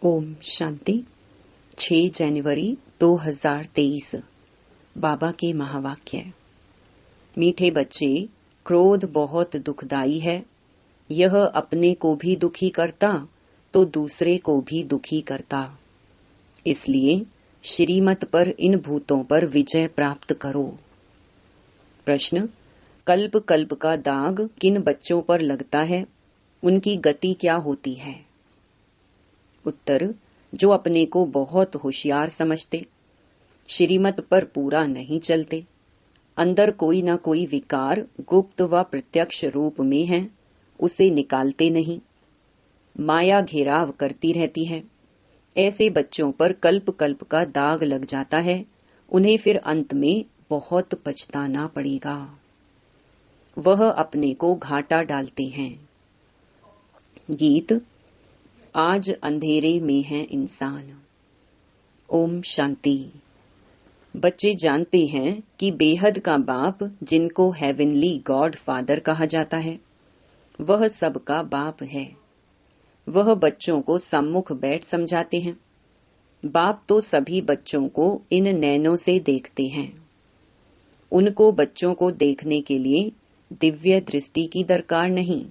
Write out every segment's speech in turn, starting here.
ओम शांति। 6 जनवरी 2023 बाबा के महावाक्य। मीठे बच्चे, क्रोध बहुत दुखदाई है। यह अपने को भी दुखी करता तो दूसरे को भी दुखी करता। इसलिए श्रीमत पर इन भूतों पर विजय प्राप्त करो। प्रश्न: कल्प कल्प का दाग किन बच्चों पर लगता है, उनकी गति क्या होती है? उत्तर: जो अपने को बहुत होशियार समझते, श्रीमत पर पूरा नहीं चलते, अंदर कोई न कोई विकार गुप्त व प्रत्यक्ष रूप में है, उसे निकालते नहीं, माया घेराव करती रहती है। ऐसे बच्चों पर कल्प कल्प का दाग लग जाता है। उन्हें फिर अंत में बहुत पछताना पड़ेगा। वह अपने को घाटा डालते हैं। गीत: आज अंधेरे में है इंसान। ओम शांति। बच्चे जानते हैं कि बेहद का बाप, जिनको हेवनली गॉड फादर कहा जाता है, वह सबका बाप है। वह बच्चों को सम्मुख बैठ समझाते हैं। बाप तो सभी बच्चों को इन नैनों से देखते हैं। उनको बच्चों को देखने के लिए दिव्य दृष्टि की दरकार नहीं।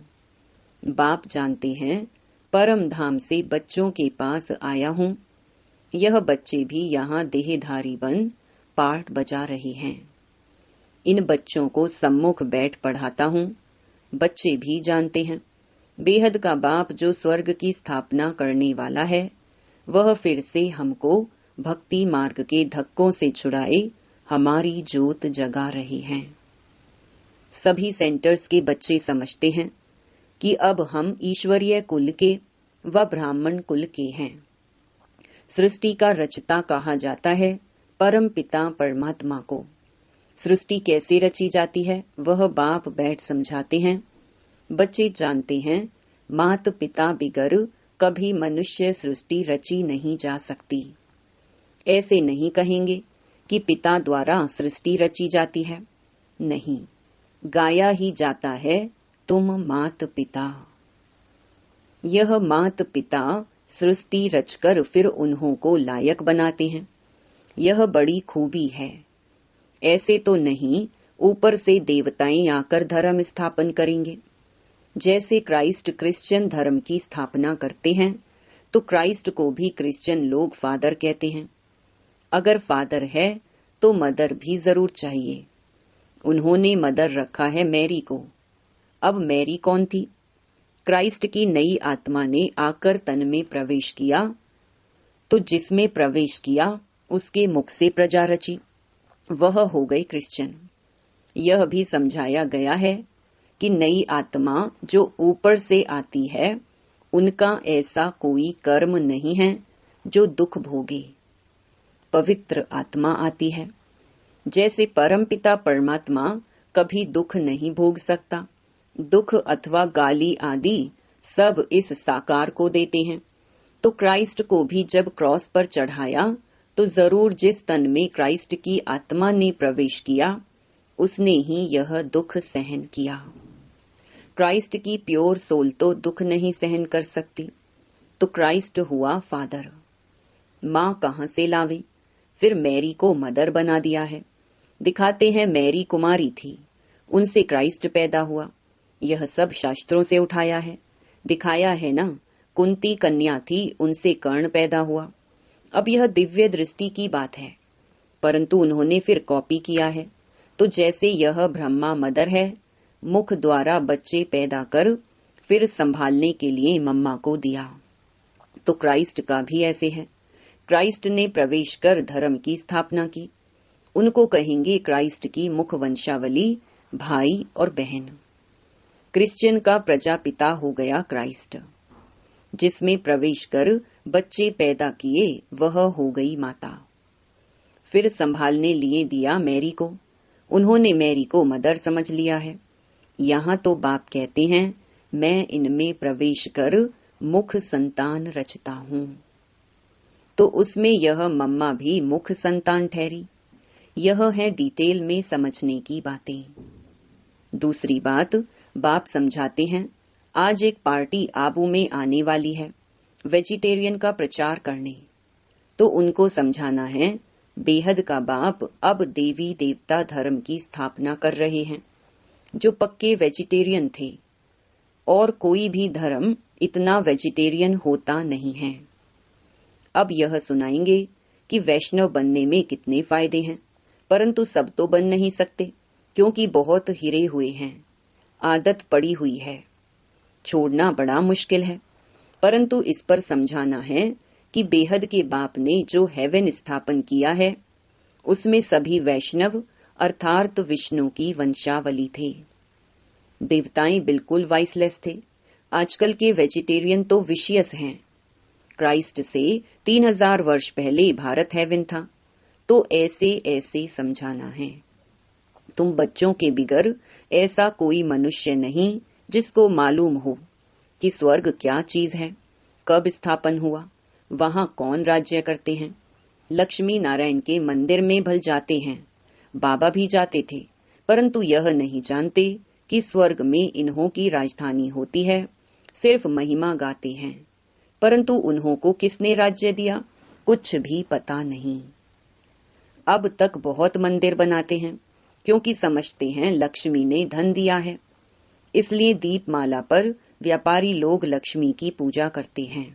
बाप जानते हैं परम धाम से बच्चों के पास आया हूं। यह बच्चे भी यहाँ देहधारी बन पाठ बजा रहे हैं। इन बच्चों को सम्मुख बैठ पढ़ाता हूं। बच्चे भी जानते हैं बेहद का बाप, जो स्वर्ग की स्थापना करने वाला है, वह फिर से हमको भक्ति मार्ग के धक्कों से छुड़ाए हमारी ज्योत जगा रहे हैं। सभी सेंटर्स के बच्चे समझते हैं कि अब हम ईश्वरीय कुल के व ब्राह्मण कुल के हैं। सृष्टि का रचता कहा जाता है परम पिता परमात्मा को। सृष्टि कैसे रची जाती है, वह बाप बैठ समझाते हैं। बच्चे जानते हैं मात पिता बिगर कभी मनुष्य सृष्टि रची नहीं जा सकती। ऐसे नहीं कहेंगे कि पिता द्वारा सृष्टि रची जाती है। नहीं, गाया ही जाता है तुम मात पिता। यह मात पिता सृष्टि रचकर फिर उन्हों को लायक बनाते हैं। यह बड़ी खूबी है। ऐसे तो नहीं ऊपर से देवताएं आकर धर्म स्थापन करेंगे। जैसे क्राइस्ट क्रिश्चियन धर्म की स्थापना करते हैं, तो क्राइस्ट को भी क्रिश्चियन लोग फादर कहते हैं। अगर फादर है तो मदर भी जरूर चाहिए। उन्होंने मदर रखा है मैरी को। अब मैरी कौन थी? क्राइस्ट की नई आत्मा ने आकर तन में प्रवेश किया, तो जिसमें प्रवेश किया उसके मुख से प्रजा रची, वह हो गई क्रिश्चियन। यह भी समझाया गया है कि नई आत्मा जो ऊपर से आती है, उनका ऐसा कोई कर्म नहीं है जो दुख भोगे। पवित्र आत्मा आती है। जैसे परमपिता परमात्मा कभी दुख नहीं भोग सकता, दुख अथवा गाली आदि सब इस साकार को देते हैं, तो क्राइस्ट को भी जब क्रॉस पर चढ़ाया, तो जरूर जिस तन में क्राइस्ट की आत्मा ने प्रवेश किया, उसने ही यह दुख सहन किया। क्राइस्ट की प्योर सोल तो दुख नहीं सहन कर सकती, तो क्राइस्ट हुआ फादर। माँ कहां से लावे? फिर मैरी को मदर बना दिया है। दिखाते हैं मैरी कुमारी थी, उनसे क्राइस्ट पैदा हुआ। यह सब शास्त्रों से उठाया है। दिखाया है ना, कुंती कन्या थी, उनसे कर्ण पैदा हुआ। अब यह दिव्य दृष्टि की बात है, परंतु उन्होंने फिर कॉपी किया है। तो जैसे यह ब्रह्मा मदर है, मुख द्वारा बच्चे पैदा कर फिर संभालने के लिए मम्मा को दिया, तो क्राइस्ट का भी ऐसे है। क्राइस्ट ने प्रवेश कर धर्म की स्थापना की। उनको कहेंगे क्राइस्ट की मुख वंशावली भाई और बहन। क्रिश्चियन का प्रजापिता हो गया क्राइस्ट। जिसमें प्रवेश कर बच्चे पैदा किए, वह हो गई माता। फिर संभालने लिए दिया मैरी को। उन्होंने मैरी को मदर समझ लिया है। यहाँ तो बाप कहते हैं, मैं इनमें प्रवेश कर मुख संतान रचता हूँ। तो उसमें यह मम्मा भी मुख संतान ठहरी। यह है डिटेल में समझने की बातें। दूसरी बात, बाप समझाते हैं, आज एक पार्टी आबू में आने वाली है। वेजिटेरियन का प्रचार करने, तो उनको समझाना है बेहद का बाप अब देवी देवता धर्म की स्थापना कर रहे हैं, जो पक्के वेजिटेरियन थे, और कोई भी धर्म इतना वेजिटेरियन होता नहीं है। अब यह सुनाएंगे कि वैष्णव बनने में कितने फायदे हैं, परंतु सब तो बन नहीं सकते, क्योंकि बहुत हिरे हुए हैं, आदत पड़ी हुई है, छोड़ना बड़ा मुश्किल है। परंतु इस पर समझाना है कि बेहद के बाप ने जो हेवन स्थापन किया है, उसमें सभी वैष्णव अर्थात विष्णु की वंशावली थे। देवताएं बिल्कुल वाइसलेस थे। आजकल के वेजिटेरियन तो विशियस हैं। क्राइस्ट से 3000 वर्ष पहले भारत हेवन था, तो ऐसे ऐसे समझाना है। तुम बच्चों के बिगर ऐसा कोई मनुष्य नहीं जिसको मालूम हो कि स्वर्ग क्या चीज है, कब स्थापन हुआ, वहां कौन राज्य करते हैं। लक्ष्मी नारायण के मंदिर में भल जाते हैं, बाबा भी जाते थे, परंतु यह नहीं जानते कि स्वर्ग में इन्हों की राजधानी होती है। सिर्फ महिमा गाते हैं, परंतु उन्हों को किसने राज्य दिया, कुछ भी पता नहीं। अब तक बहुत मंदिर बनाते हैं, क्योंकि समझते हैं लक्ष्मी ने धन दिया है, इसलिए दीपमाला पर व्यापारी लोग लक्ष्मी की पूजा करते हैं।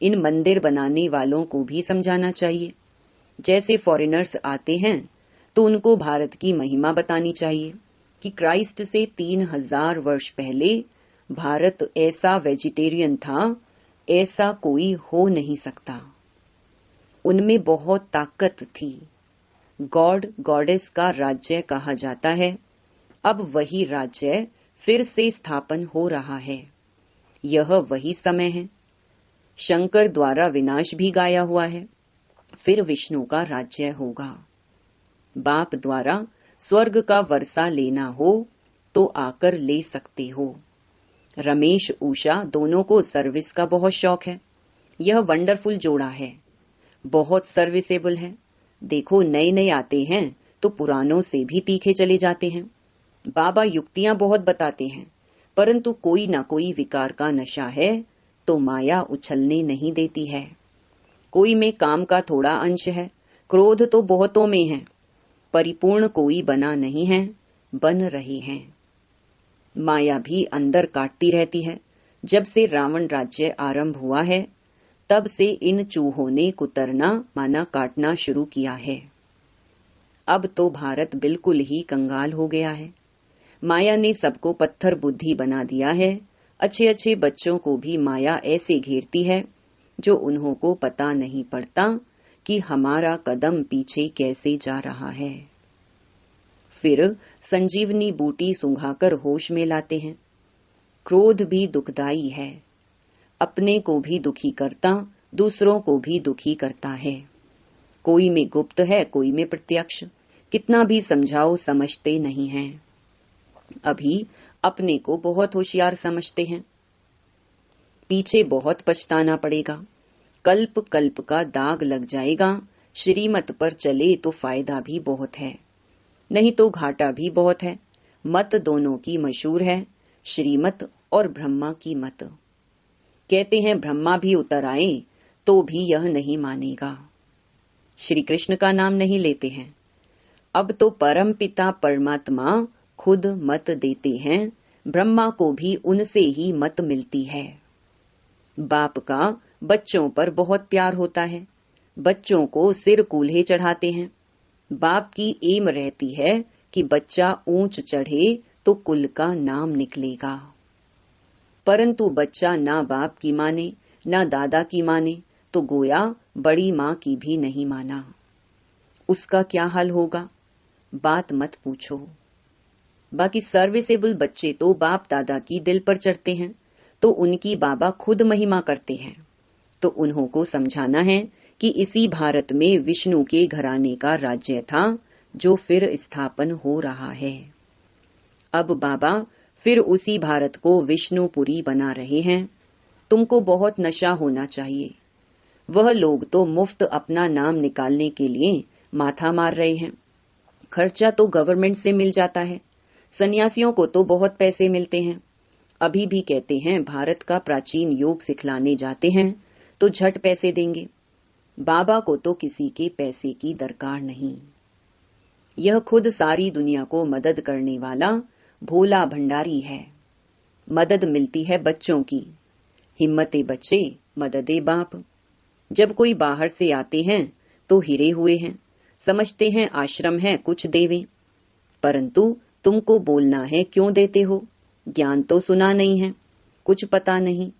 इन मंदिर बनाने वालों को भी समझाना चाहिए। जैसे फॉरेनर्स आते हैं तो उनको भारत की महिमा बतानी चाहिए कि क्राइस्ट से 3000 वर्ष पहले भारत ऐसा वेजिटेरियन था, ऐसा कोई हो नहीं सकता। उनमें बहुत ताकत थी। गॉड गॉडेस का राज्य कहा जाता है। अब वही राज्य फिर से स्थापन हो रहा है। यह वही समय है। शंकर द्वारा विनाश भी गाया हुआ है, फिर विष्णु का राज्य होगा। बाप द्वारा स्वर्ग का वर्षा लेना हो तो आकर ले सकते हो। रमेश उषा दोनों को सर्विस का बहुत शौक है। यह वंडरफुल जोड़ा है, बहुत सर्विसेबल है। देखो नए नए आते हैं तो पुरानों से भी तीखे चले जाते हैं। बाबा युक्तियां बहुत बताते हैं, परंतु कोई ना कोई विकार का नशा है तो माया उछलने नहीं देती है। कोई में काम का थोड़ा अंश है, क्रोध तो बहुतों में है। परिपूर्ण कोई बना नहीं है, बन रहे हैं। माया भी अंदर काटती रहती है। जब से रावण राज्य आरंभ हुआ है, तब से इन चूहों ने कुतरना माना काटना शुरू किया है। अब तो भारत बिल्कुल ही कंगाल हो गया है। माया ने सबको पत्थर बुद्धि बना दिया है। अच्छे अच्छे बच्चों को भी माया ऐसे घेरती है जो उन्हों को पता नहीं पड़ता कि हमारा कदम पीछे कैसे जा रहा है। फिर संजीवनी बूटी सुंघाकर होश में लाते हैं। क्रोध भी दुखदाई है, अपने को भी दुखी करता, दूसरों को भी दुखी करता है। कोई में गुप्त है, कोई में प्रत्यक्ष। कितना भी समझाओ समझते नहीं हैं। अभी अपने को बहुत होशियार समझते हैं, पीछे बहुत पछताना पड़ेगा। कल्प कल्प का दाग लग जाएगा। श्रीमत पर चले तो फायदा भी बहुत है, नहीं तो घाटा भी बहुत है। मत दोनों की मशहूर है, श्रीमत और ब्रह्मा की मत। कहते हैं ब्रह्मा भी उतर आए तो भी यह नहीं मानेगा। श्री कृष्ण का नाम नहीं लेते हैं। अब तो परम पिता परमात्मा खुद मत देते हैं। ब्रह्मा को भी उनसे ही मत मिलती है। बाप का बच्चों पर बहुत प्यार होता है। बच्चों को सिर कूल्हे चढ़ाते हैं। बाप की एम रहती है कि बच्चा ऊंच चढ़े तो कुल का नाम निकलेगा। परंतु बच्चा ना बाप की माने ना दादा की माने तो गोया बड़ी माँ की भी नहीं माना। उसका क्या हाल होगा, बात मत पूछो। बाकी सर्विसेबल बच्चे तो बाप दादा की दिल पर चढ़ते हैं, तो उनकी बाबा खुद महिमा करते हैं। तो उन्हों को समझाना है कि इसी भारत में विष्णु के घराने का राज्य था, जो फिर स्थापन हो रहा है। अब बाबा फिर उसी भारत को विष्णुपुरी बना रहे हैं। तुमको बहुत नशा होना चाहिए। वह लोग तो मुफ्त अपना नाम निकालने के लिए माथा मार रहे हैं। खर्चा तो गवर्नमेंट से मिल जाता है। सन्यासियों को तो बहुत पैसे मिलते हैं। अभी भी कहते हैं भारत का प्राचीन योग सिखलाने जाते हैं तो झट पैसे देंगे। बाबा को तो किसी के पैसे की दरकार नहीं। यह खुद सारी दुनिया को मदद करने वाला भोला भंडारी है। मदद मिलती है बच्चों की। हिम्मते बच्चे मददे बाप। जब कोई बाहर से आते हैं तो हिरे हुए हैं, समझते हैं आश्रम है कुछ देवे, परंतु तुमको बोलना है क्यों देते हो। ज्ञान तो सुना नहीं है, कुछ पता नहीं।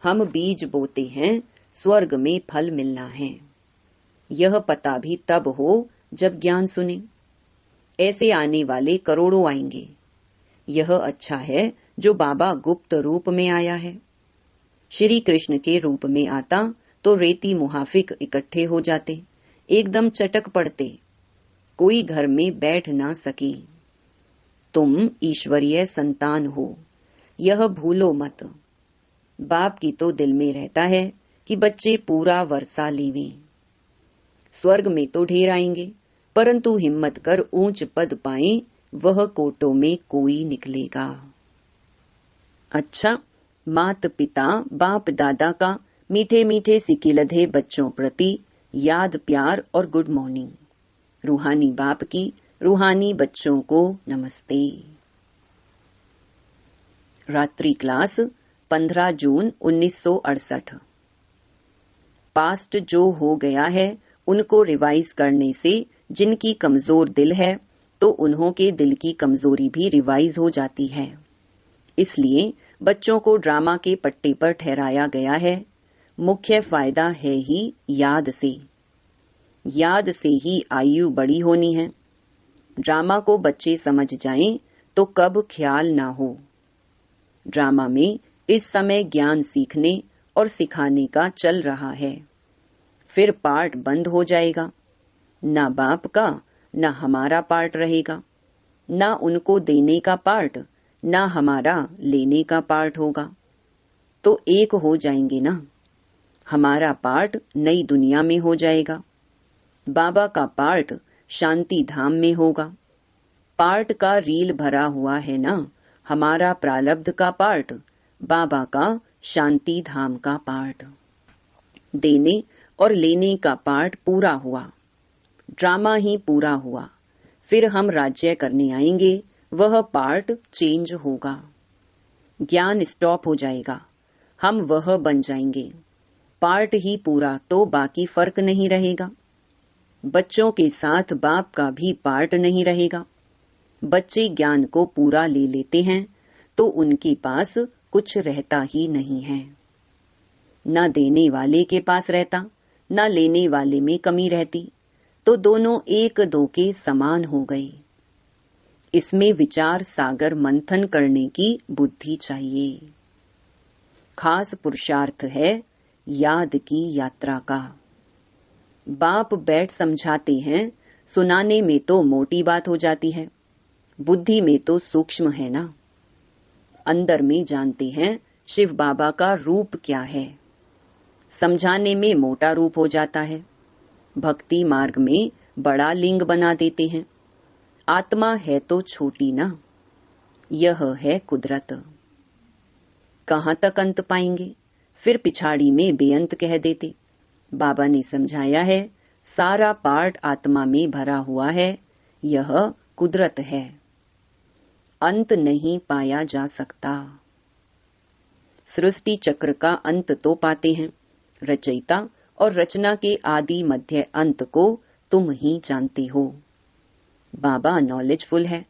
हम बीज बोते हैं, स्वर्ग में फल मिलना है। यह पता भी तब हो जब ज्ञान सुने। ऐसे आने वाले करोड़ों आएंगे। यह अच्छा है जो बाबा गुप्त रूप में आया है। श्री कृष्ण के रूप में आता तो रेती मुहाफिक इकट्ठे हो जाते, एकदम चटक पड़ते, कोई घर में बैठ ना सके। तुम ईश्वरीय संतान हो, यह भूलो मत। बाप की तो दिल में रहता है कि बच्चे पूरा वर्षा लेवें। स्वर्ग में तो ढेर आएंगे, परंतु हिम्मत कर ऊंच पद पाएं, वह कोटों में कोई निकलेगा। अच्छा, मात पिता बाप दादा का मीठे मीठे सिकिलधे बच्चों प्रति याद प्यार और गुड मॉर्निंग। रूहानी बाप की रूहानी बच्चों को नमस्ते। रात्रि क्लास 15 जून 1968। पास्ट जो हो गया है उनको रिवाइज करने से जिनकी कमजोर दिल है तो उन्हों के दिल की कमजोरी भी रिवाइज हो जाती है। इसलिए बच्चों को ड्रामा के पट्टे पर ठहराया गया है। मुख्य फायदा है ही याद से। याद से ही आयु बड़ी होनी है। ड्रामा को बच्चे समझ जाएं तो कब ख्याल ना हो। ड्रामा में इस समय ज्ञान सीखने और सिखाने का चल रहा है। फिर पार्ट बंद हो जाएगा। ना बाप का ना हमारा पार्ट रहेगा, ना उनको देने का पार्ट ना हमारा लेने का पार्ट होगा। तो एक हो जाएंगे ना। हमारा पार्ट नई दुनिया में हो जाएगा, बाबा का पार्ट शांति धाम में होगा। पार्ट का रील भरा हुआ है ना, हमारा प्रारब्ध का पार्ट, बाबा का शांति धाम का पार्ट। देने और लेने का पार्ट पूरा हुआ, ड्रामा ही पूरा हुआ। फिर हम राज्य करने आएंगे, वह पार्ट चेंज होगा। ज्ञान स्टॉप हो जाएगा, हम वह बन जाएंगे। पार्ट ही पूरा तो बाकी फर्क नहीं रहेगा। बच्चों के साथ बाप का भी पार्ट नहीं रहेगा। बच्चे ज्ञान को पूरा ले लेते हैं तो उनके पास कुछ रहता ही नहीं है। न देने वाले के पास रहता, न लेने वाले में कमी रहती, तो दोनों एक दो के समान हो गए। इसमें विचार सागर मंथन करने की बुद्धि चाहिए। खास पुरुषार्थ है याद की यात्रा का। बाप बैठ समझाते हैं, सुनाने में तो मोटी बात हो जाती है, बुद्धि में तो सूक्ष्म है ना। अंदर में जानते हैं शिव बाबा का रूप क्या है, समझाने में मोटा रूप हो जाता है। भक्ति मार्ग में बड़ा लिंग बना देते हैं। आत्मा है तो छोटी ना, यह है कुदरत। कहां तक अंत पाएंगे, फिर पिछाड़ी में बेअंत कह देते। बाबा ने समझाया है सारा पार्ट आत्मा में भरा हुआ है, यह कुदरत है, अंत नहीं पाया जा सकता। सृष्टि चक्र का अंत तो पाते हैं, रचयिता और रचना के आदि मध्य अंत को तुम ही जानते हो। बाबा नॉलेजफुल है,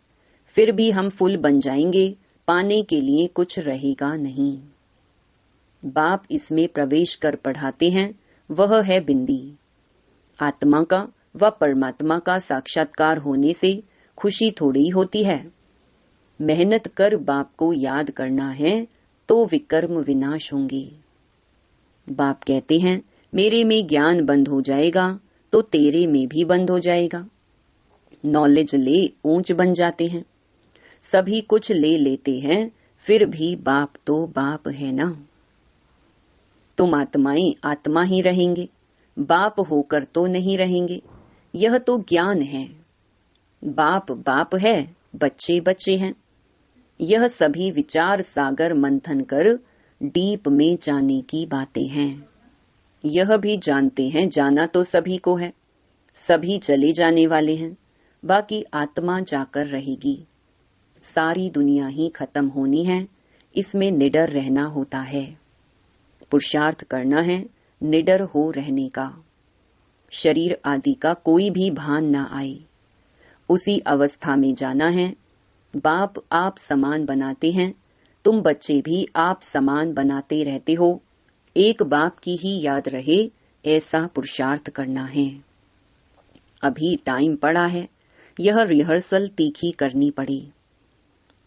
फिर भी हम फुल बन जाएंगे, पाने के लिए कुछ रहेगा नहीं। बाप इसमें प्रवेश कर पढ़ाते हैं, वह है बिंदी। आत्मा का व परमात्मा का साक्षात्कार होने से खुशी थोड़ी होती है। मेहनत कर बाप को याद करना है तो विकर्म विनाश होंगे। बाप कहते हैं मेरे में ज्ञान बंद हो जाएगा तो तेरे में भी बंद हो जाएगा। नॉलेज ले ऊंच बन जाते हैं, सभी कुछ ले लेते हैं, फिर भी बाप तो बाप है ना। तुम आत्माएं आत्मा ही रहेंगे, बाप होकर तो नहीं रहेंगे, यह तो ज्ञान है। बाप बाप है, बच्चे बच्चे हैं। यह सभी विचार सागर मंथन कर डीप में जाने की बातें हैं। यह भी जानते हैं जाना तो सभी को है, सभी चले जाने वाले हैं, बाकी आत्मा जाकर रहेगी। सारी दुनिया ही खत्म होनी है, इसमें निडर रहना होता है। पुरुषार्थ करना है निडर हो रहने का। शरीर आदि का कोई भी भान ना आए, उसी अवस्था में जाना है। बाप आप समान बनाते हैं, तुम बच्चे भी आप समान बनाते रहते हो। एक बाप की ही याद रहे, ऐसा पुरुषार्थ करना है। अभी टाइम पड़ा है, यह रिहर्सल तीखी करनी पड़ी।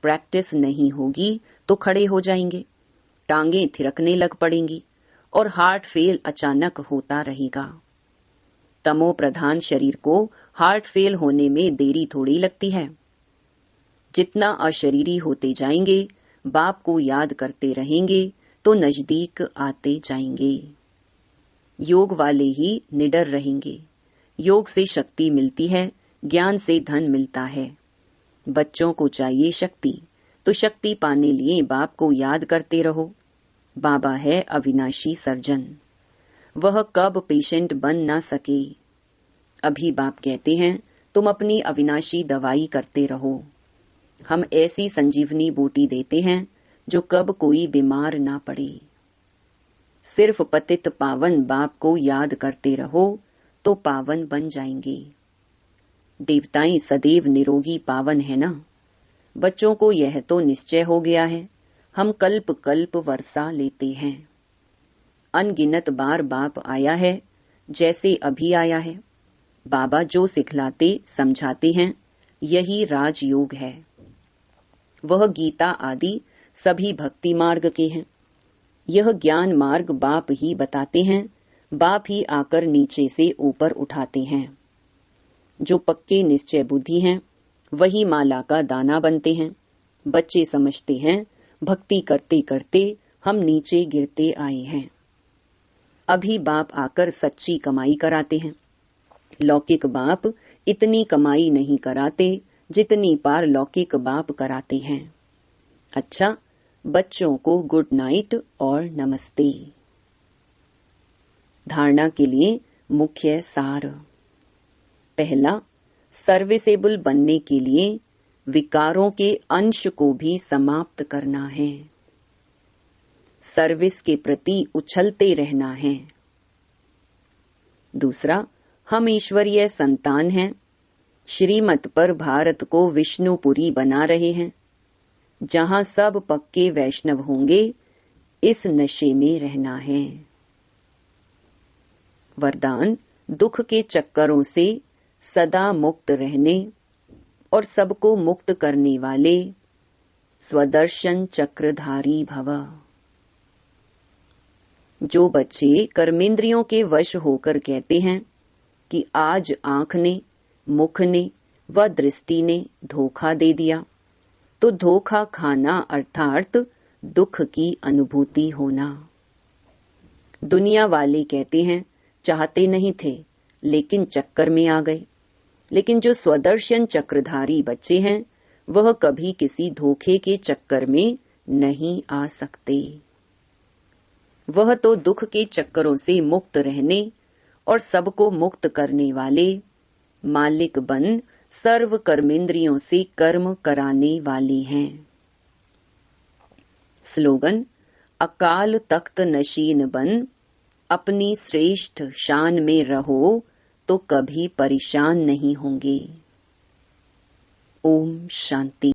प्रैक्टिस नहीं होगी तो खड़े हो जाएंगे, टांगें थिरकने लग पड़ेंगी और हार्ट फेल अचानक होता रहेगा। तमो प्रधान शरीर को हार्ट फेल होने में देरी थोड़ी लगती है। जितना अशरीरी होते जाएंगे, बाप को याद करते रहेंगे तो नजदीक आते जाएंगे। योग वाले ही निडर रहेंगे। योग से शक्ति मिलती है, ज्ञान से धन मिलता है। बच्चों को चाहिए शक्ति, तो शक्ति पाने लिए बाप को याद करते रहो। बाबा है अविनाशी सर्जन, वह कब पेशेंट बन ना सके। अभी बाप कहते हैं तुम अपनी अविनाशी दवाई करते रहो। हम ऐसी संजीवनी बूटी देते हैं जो कब कोई बीमार ना पड़े। सिर्फ पतित पावन बाप को याद करते रहो तो पावन बन जाएंगे। देवताएं सदैव निरोगी पावन है ना। बच्चों को यह तो निश्चय हो गया है, हम कल्प कल्प वर्षा लेते हैं। अनगिनत बार बाप आया है, जैसे अभी आया है। बाबा जो सिखलाते समझाते हैं, यही राजयोग है। वह गीता आदि सभी भक्ति मार्ग के हैं। यह ज्ञान मार्ग बाप ही बताते हैं, बाप ही आकर नीचे से ऊपर उठाते हैं। जो पक्के निश्चय बुद्धि हैं, वही माला का दाना बनते हैं। बच्चे समझते हैं भक्ति करते करते हम नीचे गिरते आए हैं। अभी बाप आकर सच्ची कमाई कराते हैं। लौकिक बाप इतनी कमाई नहीं कराते जितनी पार लौकिक बाप कराते हैं। अच्छा, बच्चों को गुड नाइट और नमस्ते। धारणा के लिए मुख्य सार। पहला, सर्विसेबल बनने के लिए विकारों के अंश को भी समाप्त करना है। सर्विस के प्रति उछलते रहना है। दूसरा, हम ईश्वरीय संतान हैं, श्रीमत पर भारत को विष्णुपुरी बना रहे हैं। जहां सब पक्के वैष्णव होंगे, इस नशे में रहना है। वरदान, दुख के चक्करों से सदा मुक्त रहने और सबको मुक्त करने वाले स्वदर्शन चक्रधारी भव। जो बच्चे कर्मेंद्रियों के वश होकर कहते हैं कि आज आंख ने, मुख ने व दृष्टि ने धोखा दे दिया, तो धोखा खाना अर्थात दुख की अनुभूति होना। दुनिया वाले कहते हैं चाहते नहीं थे लेकिन चक्कर में आ गए। लेकिन जो स्वदर्शन चक्रधारी बच्चे हैं, वह कभी किसी धोखे के चक्कर में नहीं आ सकते। वह तो दुख के चक्करों से मुक्त रहने और सबको मुक्त करने वाले मालिक बन सर्व कर्मेंद्रियों से कर्म कराने वाले हैं। स्लोगन, अकाल तख्त नशीन बन अपनी श्रेष्ठ शान में रहो तो कभी परेशान नहीं होंगे। ओम शांति।